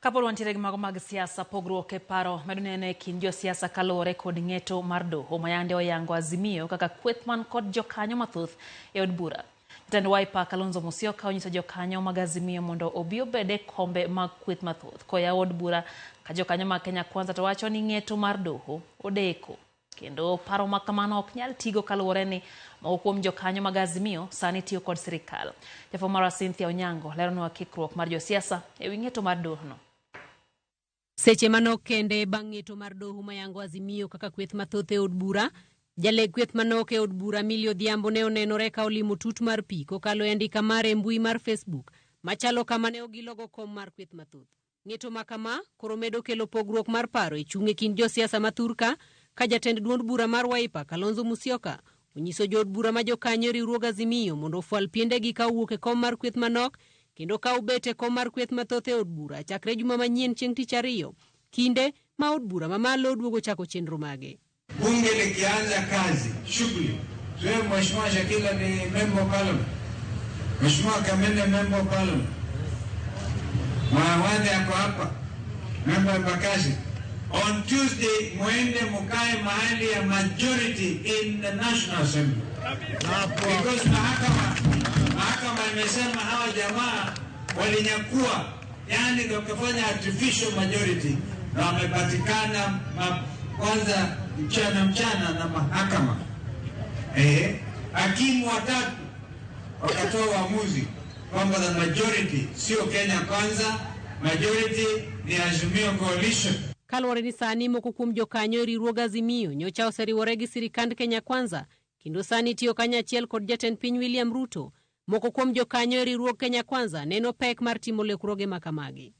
Kapolo wantiere gi mago mag siasa pogruok e paro medonene kind josiasa kalore kod ng'eto mar doho mayande oyango Azimio kaka kweth man kod jokanyo mathoth e od bura. Jatend Wiper Kalonzo Musyoka onyiso jokanyo mag Azimio mondo obi obede kombe mag kweth mathoth koya od bura ka jokanyo mag Kenya Kwanza to wacho ni ng'eto mar doho odeko. Kendo paro ma kamano ok nyal tigo kaluwore ni moko kuom jokanyo mag Azimio sani tiyo kod sirikal. Jafwambo mara Cynthia Onyango leronwa kikruok mar josiasa e wi ng'eto mar doho no. Seche manok kende bang' ng'eto mar doho mayango Azimio kaka kweth mathoth e od bura, jaleg kweth manok e od bura Millie Odhiambo ne onenore ka olimo tut mar pi kokalo e andika mare e mbui mar Facebook machalo kama ne ogilogo kom mar kweth mathoth. Ng'eto ma kama koro medo kelo pogruok mar paro e chung' e kind josiasa mathurka ka jatend duond bura mar Wiper Kalonzo Musyoka onyiso jood bura ma jokanyo riwruog Azimio mondo ofwal piendegi ka owuok e kom mar kweth manok kendo ka ubete kom mar kweth mathoth e od bura chakre juma manyien chieng' tich ariyo kinde ma od bura mamalo duogo chako chenro mage. Bunge likianza kazi shughuli tuwe Mheshimiwa Shakila ni member of parliament, Mheshimiwa Kamene member of parliament, Mwawande ako hapa member of Bakashi. On Tuesday muende mukae mahali ya majority in the National Assembly because mahakama imesema hawa jamaa walinyakua, yani wakafanya artificial majority na wamepatikana kwanza mchana na mahakama. Hakimu watatu wakatoa uamuzi kwamba the majority sio Kenya Kwanza, majority ni Azimio Coalition. Kaluwore ni sani moko kuom jokanyo riwruog Azimio nyocha oseriwore gi sirikand Kenya Kwanza kendo sani tiyo kanyachiel kod jatend piny William Ruto. Moko kuom jokanyo riwruog Kenya Kwanza neno pek mar timo lekruoge makamagi.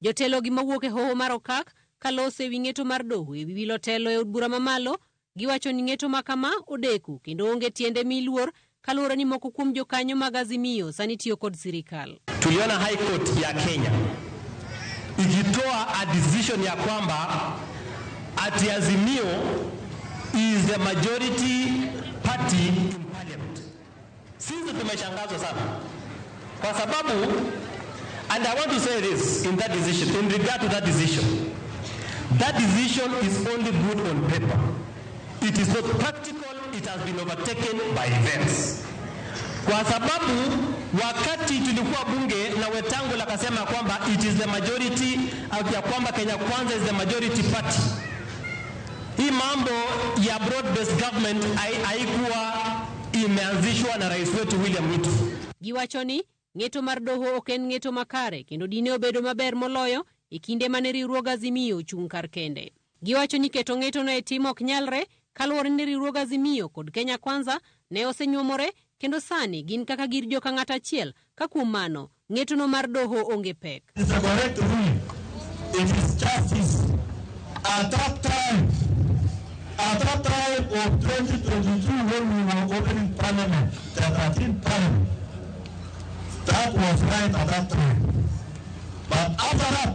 Jotelo gi mawuok e hoho mar okak kalose wi ng'eto mar doho e wilo telo e od bura mamalo giwacho ni ng'eto makama odeko kendo onge tiende miluor kaluwore ni moko kuom jokanyo mag Azimio sani tiyo kod sirikal. Tuliona High Court ya Kenya ikitoa a decision ya kwamba ati Azimio is the majority party in parliament. Sisi tumeshangazwa sana kwa sababu, and I want to say this in that decision, in regard to that decision is only good on paper. It is not practical, it has been overtaken by events. Kwa sababu wakati tulikuwa bunge na Wetangula akasema kwamba it is the majority, au ya kwamba Kenya Kwanza is the majority party, hii mambo ya broad based government haikuwa imeanzishwa na rais wetu William Ruto. Giwacho ni ng'eto mar doho ok en ng'eto makare kendo dine obedo maber moloyo e kinde mane riwruog Azimio chung' kar kende. Giwacho ni keto ng'eto no e tim ok nyalre kaluwore ni riwruog Azimio kod Kenya Kwanza ne osenyuomore kendo sani gin kaka gir joka ng'at achiel ka kuom mano ng'eto no mar doho onge pek. It's a correct ruling. It is justice. At that time of 2022 when we were opening parliament, the 13th parliament, that was right at that time. But after that,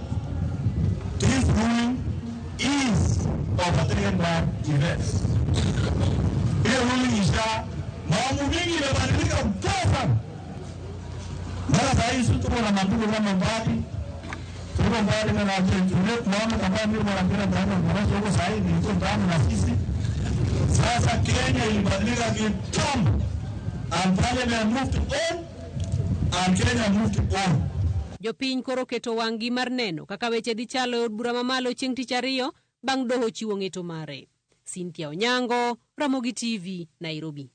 this ruling is overtaken by events. This ruling is that mambo mingi imebadilika mpaka. Mara sahizi tuko na mambo kama mbali. Tuko mbali na tunaona kama mimi mwanapenda ndani kwa sababu sasa hivi niko ndani na sisi. Sasa Kenya ilibadilika kitambo. And parliament moved on. And Kenya moved on. Jopiny koro keto wang'gi mar neno kaka weche dhi chalo e od bura mamalo chieng' tich ariyo bang' doho chiwo ng'eto mare. Cynthia Onyango, Ramogi TV, Nairobi.